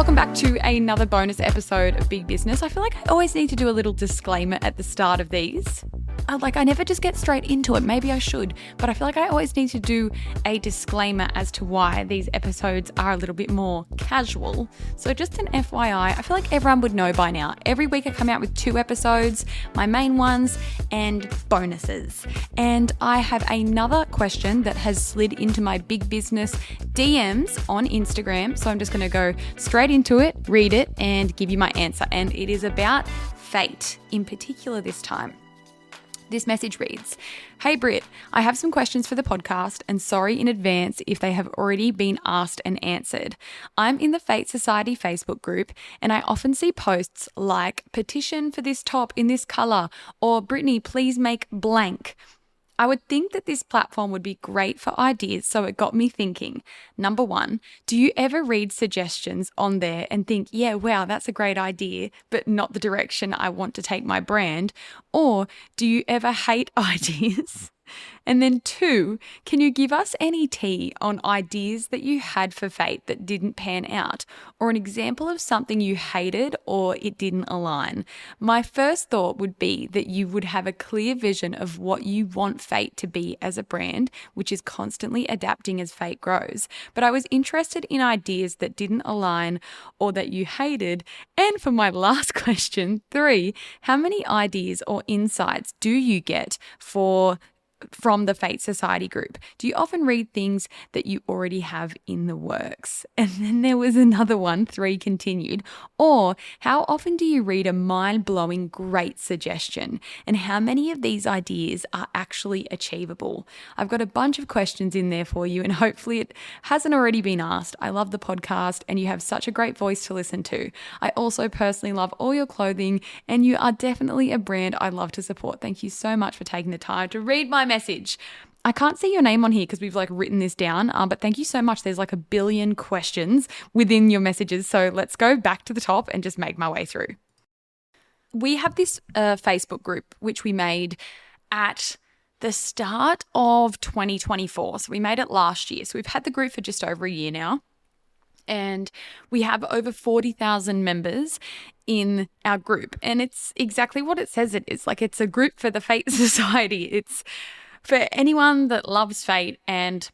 Welcome back to another bonus episode of Big Business. I feel like I always need to do a little disclaimer at the start of these. I never just get straight into it. Maybe I should, but I feel like I always need to do a disclaimer as to why these episodes are a little bit more casual. So just an FYI, I feel like everyone would know by now. Every week I come out with 2 episodes, my main ones and bonuses. And I have another question that has slid into my Big Business DMs on Instagram. So I'm just going to go straight into it, read it, and give you my answer. And it is about Fayt in particular this time. This message reads, "Hey Britt, I have some questions for the podcast and sorry in advance if they have already been asked and answered. I'm in the Fayt Society Facebook group and I often see posts like petition for this top in this color or Brittney, please make blank. I would think that this platform would be great for ideas, so it got me thinking. Number 1, do you ever read suggestions on there and think, yeah, wow, that's a great idea, but not the direction I want to take my brand? Or do you ever hate ideas? And then 2, can you give us any tea on ideas that you had for Fayt that didn't pan out, or an example of something you hated or it didn't align? My first thought would be that you would have a clear vision of what you want Fayt to be as a brand, which is constantly adapting as Fayt grows. But I was interested in ideas that didn't align or that you hated. And for my last question, 3, how many ideas or insights do you get from the Fayt Society group? Do you often read things that you already have in the works?" And then there was another one, 3 continued. "Or how often do you read a mind-blowing great suggestion? And how many of these ideas are actually achievable?" I've got a bunch of questions in there for you and hopefully it hasn't already been asked. I love the podcast and you have such a great voice to listen to. I also personally love all your clothing and you are definitely a brand I love to support. Thank you so much for taking the time to read my message. I can't see your name on here because we've written this down, but thank you so much. There's a billion questions within your messages. So let's go back to the top and just make my way through. We have this Facebook group, which we made at the start of 2024. So we made it last year. So we've had the group for just over a year now. And we have over 40,000 members in our group. And it's exactly what it says it is. It's a group for the Fayt Society. It's for anyone that loves Fayt and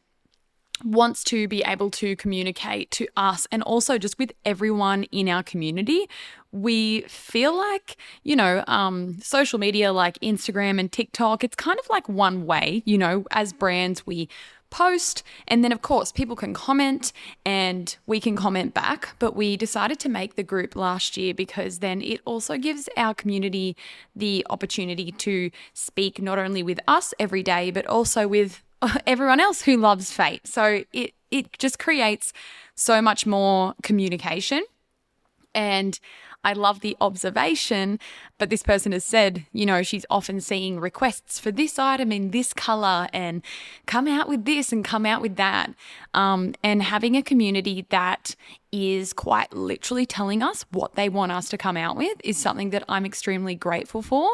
wants to be able to communicate to us and also just with everyone in our community. We feel social media like Instagram and TikTok, it's kind of like one way, as brands we post and then of course people can comment and we can comment back, but we decided to make the group last year because then it also gives our community the opportunity to speak not only with us every day but also with everyone else who loves Fayt. So it just creates so much more communication. And I love the observation, but this person has said, she's often seeing requests for this item in this color and come out with this and come out with that. And having a community that is quite literally telling us what they want us to come out with is something that I'm extremely grateful for.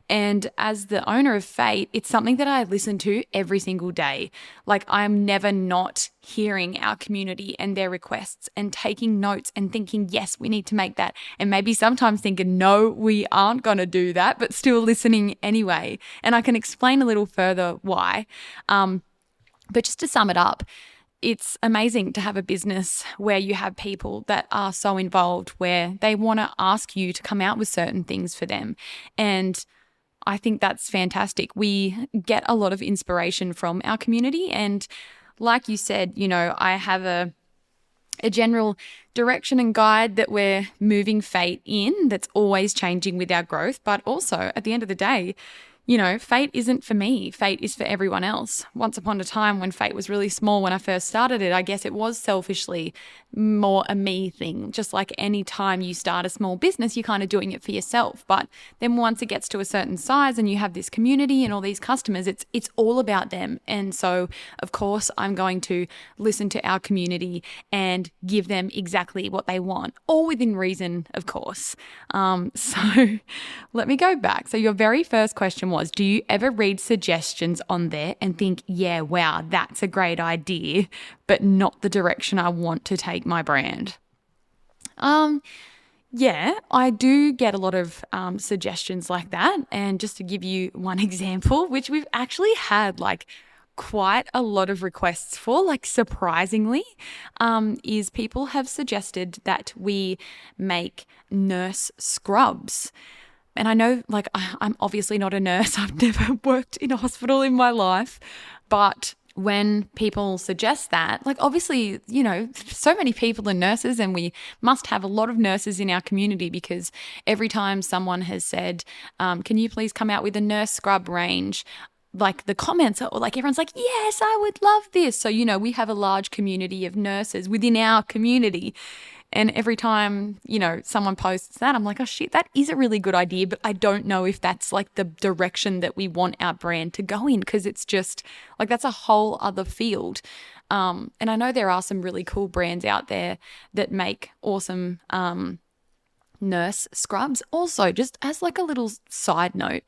And as the owner of Fayt, it's something that I listen to every single day. I'm never not hearing our community and their requests and taking notes and thinking, yes, we need to make that. And maybe sometimes thinking, no, we aren't going to do that, but still listening anyway. And I can explain a little further why. But just to sum it up, it's amazing to have a business where you have people that are so involved where they want to ask you to come out with certain things for them. And I think that's fantastic. We get a lot of inspiration from our community. And like you said, I have a general direction and guide that we're moving Fayt in that's always changing with our growth. But also at the end of the day, Fayt isn't for me. Fayt is for everyone else. Once upon a time when Fayt was really small, when I first started it, I guess it was selfishly more a me thing. Just like any time you start a small business, you're kind of doing it for yourself. But then once it gets to a certain size and you have this community and all these customers, it's all about them. And so, of course, I'm going to listen to our community and give them exactly what they want, all within reason, of course. So let me go back. So your very first question was, do you ever read suggestions on there and think, yeah, wow, that's a great idea, but not the direction I want to take my brand? Yeah, I do get a lot of suggestions like that. And just to give you one example, which we've actually had like quite a lot of requests for, like surprisingly, is people have suggested that we make nurse scrubs. And I know, like, I'm obviously not a nurse. I've never worked in a hospital in my life. But when people suggest that, like, obviously, you know, so many people are nurses and we must have a lot of nurses in our community, because every time someone has said, can you please come out with a nurse scrub range? Like the comments are like, everyone's like, yes, I would love this. So, you know, we have a large community of nurses within our community. And every time, you know, someone posts that, I'm like, oh shit, that is a really good idea. But I don't know if that's like the direction that we want our brand to go in, because it's just like, that's a whole other field. And I know there are some really cool brands out there that make awesome nurse scrubs. Also, just as like a little side note,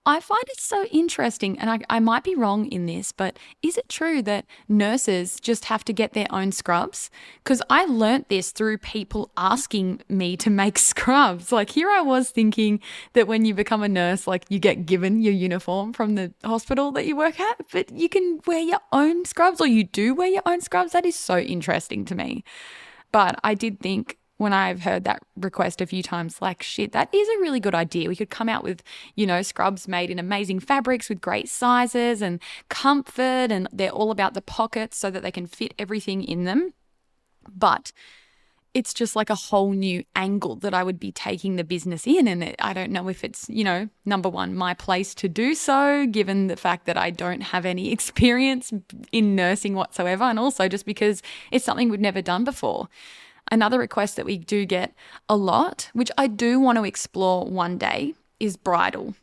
I find it so interesting, and I might be wrong in this, but is it true that nurses just have to get their own scrubs? Because I learnt this through people asking me to make scrubs. Like, here I was thinking that when you become a nurse, like, you get given your uniform from the hospital that you work at, but you can wear your own scrubs, or you do wear your own scrubs. That is so interesting to me. But I did think, when I've heard that request a few times, like, shit, that is a really good idea. We could come out with, you know, scrubs made in amazing fabrics with great sizes and comfort, and they're all about the pockets so that they can fit everything in them. But it's just like a whole new angle that I would be taking the business in. And I don't know if it's, you know, number one, my place to do so, given the fact that I don't have any experience in nursing whatsoever. And also just because it's something we've never done before. Another request that we do get a lot, which I do want to explore one day, is bridal.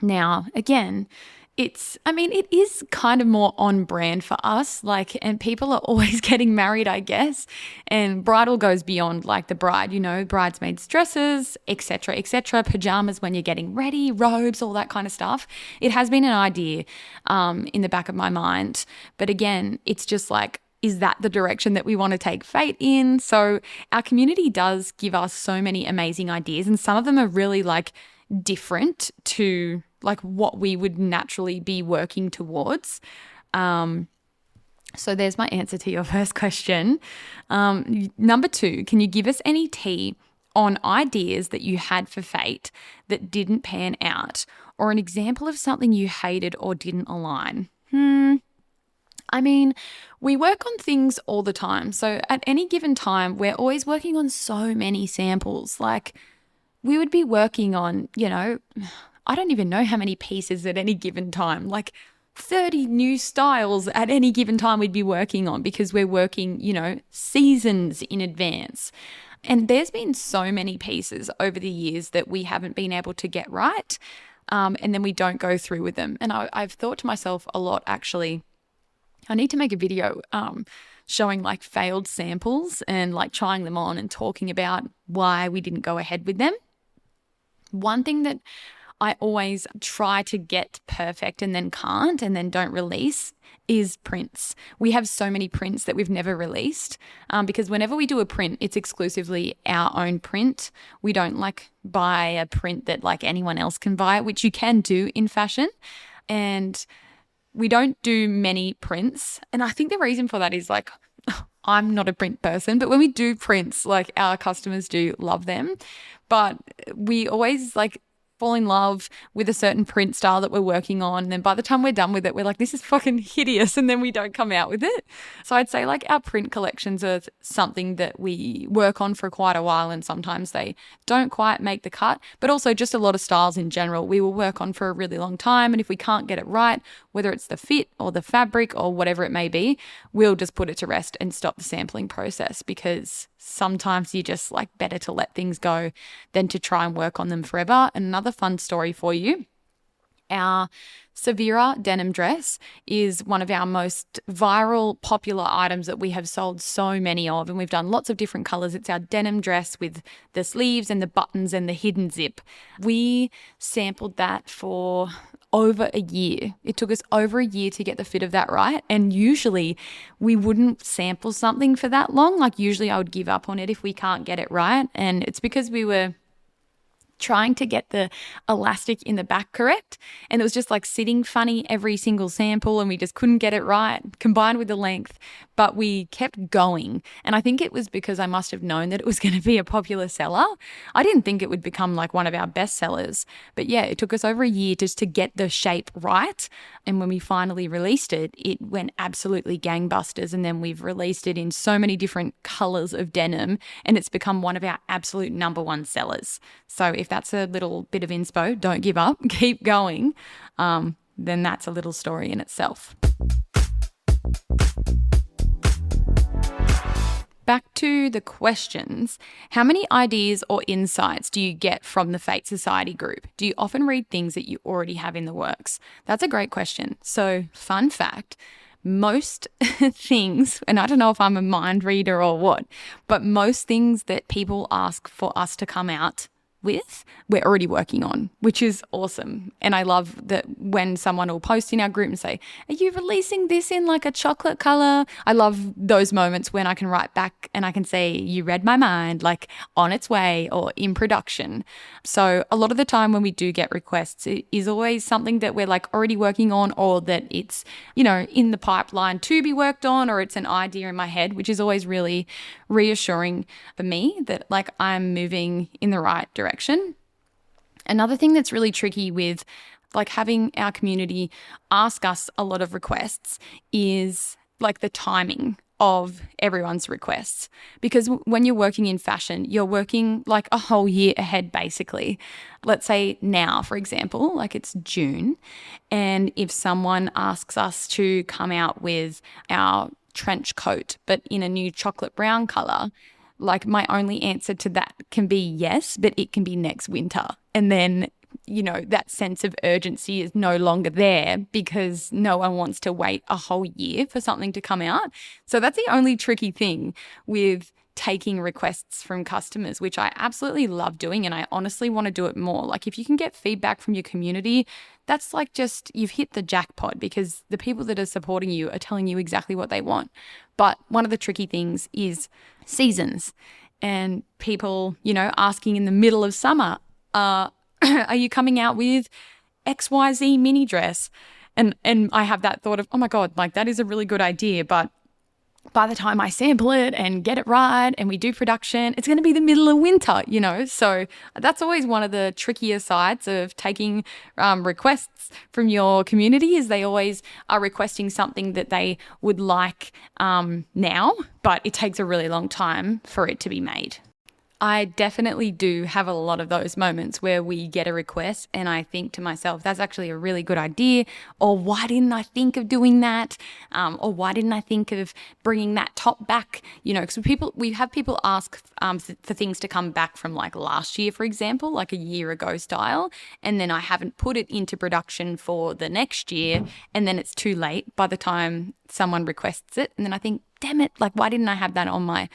Now, again, it is kind of more on brand for us, like, and people are always getting married, I guess, and bridal goes beyond like the bride, you know, bridesmaids dresses, etc., pajamas when you're getting ready, robes, all that kind of stuff. It has been an idea in the back of my mind, but again, it's just like, is that the direction that we want to take Fayt in? So our community does give us so many amazing ideas, and some of them are really like different to like what we would naturally be working towards. So there's my answer to your first question. Number 2, can you give us any tea on ideas that you had for Fayt that didn't pan out, or an example of something you hated or didn't align? I mean, we work on things all the time. So at any given time, we're always working on so many samples. Like, we would be working on, you know, I don't even know how many pieces at any given time, like 30 new styles at any given time we'd be working on, because we're working, you know, seasons in advance. And there's been so many pieces over the years that we haven't been able to get right. And then we don't go through with them. And I've thought to myself a lot, actually, I need to make a video showing like failed samples and like trying them on and talking about why we didn't go ahead with them. One thing that I always try to get perfect and then can't and then don't release is prints. We have so many prints that we've never released because whenever we do a print, it's exclusively our own print. We don't like buy a print that like anyone else can buy, which you can do in fashion. And we don't do many prints. And I think the reason for that is like, I'm not a print person, but when we do prints, like our customers do love them. But we always like fall in love with a certain print style that we're working on. And then by the time we're done with it, we're like, this is fucking hideous. And then we don't come out with it. So I'd say like our print collections are something that we work on for quite a while. And sometimes they don't quite make the cut, but also just a lot of styles in general, we will work on for a really long time. And if we can't get it right, whether it's the fit or the fabric or whatever it may be, we'll just put it to rest and stop the sampling process, because sometimes you just like better to let things go than to try and work on them forever. And another fun story for you. Our Severa denim dress is one of our most viral, popular items that we have sold so many of, and we've done lots of different colors. It's our denim dress with the sleeves and the buttons and the hidden zip. We sampled that for over a year. It took us over a year to get the fit of that right. And usually we wouldn't sample something for that long. Like usually I would give up on it if we can't get it right. And it's because we were trying to get the elastic in the back correct, and it was just like sitting funny every single sample, and we just couldn't get it right combined with the length, but we kept going. And I think it was because I must have known that it was going to be a popular seller. I didn't think it would become like one of our best sellers, but yeah, it took us over a year just to get the shape right. And when we finally released it, it went absolutely gangbusters. And then we've released it in so many different colors of denim, and it's become one of our absolute number one sellers. So if that's a little bit of inspo, don't give up, keep going, then that's a little story in itself. Back to the questions. How many ideas or insights do you get from the Fayt Society group? Do you often read things that you already have in the works? That's a great question. So, fun fact, most things, and I don't know if I'm a mind reader or what, but most things that people ask for us to come out with, we're already working on, which is awesome. And I love that when someone will post in our group and say, are you releasing this in like a chocolate color? I love those moments when I can write back and I can say, you read my mind, like on its way or in production. So a lot of the time when we do get requests, it is always something that we're like already working on, or that it's, you know, in the pipeline to be worked on, or it's an idea in my head, which is always really reassuring for me that like I'm moving in the right direction. Another thing that's really tricky with like having our community ask us a lot of requests is like the timing of everyone's requests. Because when you're working in fashion, you're working like a whole year ahead, basically. Let's say now, for example, like it's June, and if someone asks us to come out with our trench coat, but in a new chocolate brown color, like my only answer to that can be yes, but it can be next winter. And then, you know, that sense of urgency is no longer there because no one wants to wait a whole year for something to come out. So that's the only tricky thing with taking requests from customers, which I absolutely love doing, and I honestly want to do it more. Like if you can get feedback from your community, that's like just you've hit the jackpot, because the people that are supporting you are telling you exactly what they want. But one of the tricky things is seasons, and people, you know, asking in the middle of summer, are you coming out with XYZ mini dress? And I have that thought of, oh my God, like that is a really good idea, but by the time I sample it and get it right and we do production, it's going to be the middle of winter, you know? So that's always one of the trickier sides of taking requests from your community, is they always are requesting something that they would like now, but it takes a really long time for it to be made. I definitely do have a lot of those moments where we get a request and I think to myself, that's actually a really good idea, or why didn't I think of doing that? Or why didn't I think of bringing that top back? You know, because we have people ask for things to come back from like last year, for example, like a year ago style, and then I haven't put it into production for the next year, and then it's too late by the time someone requests it. And then I think, damn it, like why didn't I have that on my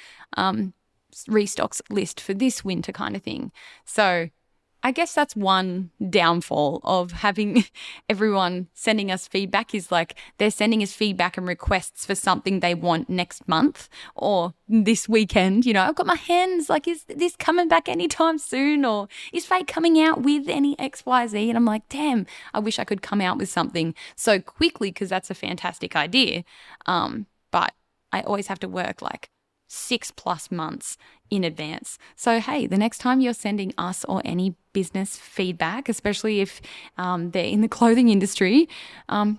restocks list for this winter kind of thing? So I guess that's one downfall of having everyone sending us feedback, is like they're sending us feedback and requests for something they want next month or this weekend. You know, I've got my hands, like, is this coming back anytime soon? Or is Fayt coming out with any XYZ? And I'm like, damn, I wish I could come out with something so quickly, because that's a fantastic idea. But I always have to work like 6+ months in advance. So, hey, the next time you're sending us or any business feedback, especially if they're in the clothing industry,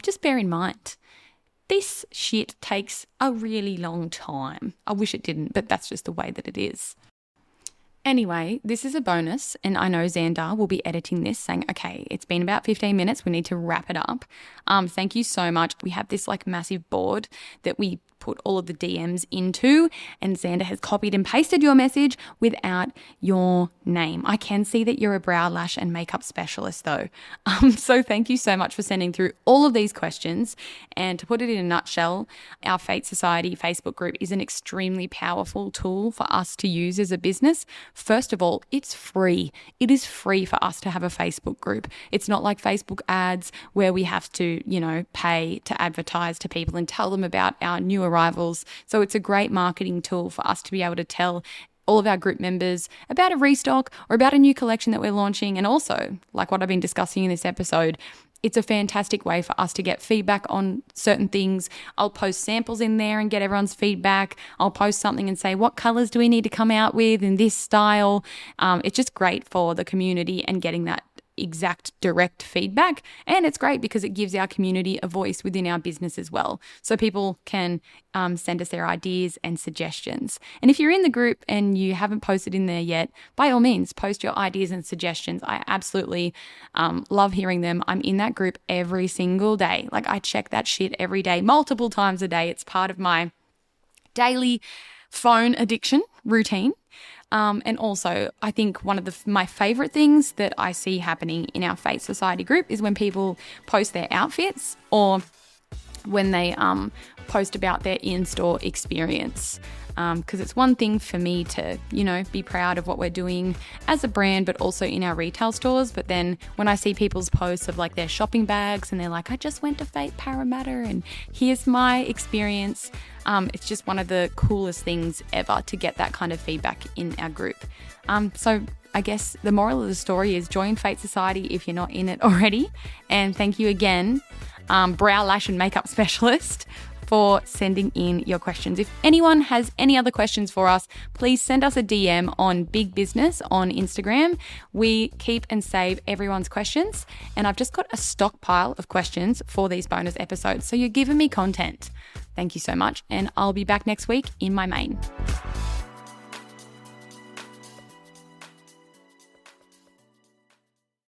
just bear in mind, this shit takes a really long time. I wish it didn't, but that's just the way that it is. Anyway, this is a bonus, and I know Xander will be editing this saying, okay, it's been about 15 minutes. We need to wrap it up. Thank you so much. We have this like massive board that we put all of the DMs into, and Xander has copied and pasted your message without your name. I can see that you're a brow lash and makeup specialist though. So thank you so much for sending through all of these questions. And to put it in a nutshell, our Fayt Society Facebook group is an extremely powerful tool for us to use as a business First of all, it's free. It is free for us to have a Facebook group. It's not like Facebook ads where we have to, pay to advertise to people and tell them about our new arrivals. So it's a great marketing tool for us to be able to tell all of our group members about a restock or about a new collection that we're launching. And also, like what I've been discussing in this episode, it's a fantastic way for us to get feedback on certain things. I'll post samples in there and get everyone's feedback. I'll post something and say, what colors do we need to come out with in this style? It's just great for the community and getting that exact direct feedback. And it's great because it gives our community a voice within our business as well. So people can send us their ideas and suggestions. And if you're in the group and you haven't posted in there yet, by all means, post your ideas and suggestions. I absolutely love hearing them. I'm in that group every single day. Like I check that shit every day, multiple times a day. It's part of my daily phone addiction routine. And also, I think one of my favorite things that I see happening in our Fayt Society group is when people post their outfits or when they post about their in-store experience. Because it's one thing for me to, be proud of what we're doing as a brand, but also in our retail stores. But then when I see people's posts of like their shopping bags and they're like, I just went to Fayt Parramatta and here's my experience. It's just one of the coolest things ever to get that kind of feedback in our group. So I guess the moral of the story is join Fayt Society if you're not in it already. And thank you again, brow, lash and makeup specialist, for sending in your questions. If anyone has any other questions for us, please send us a DM on Big Business on Instagram. We keep and save everyone's questions, and I've just got a stockpile of questions for these bonus episodes. So you're giving me content. Thank you so much, and I'll be back next week in my main.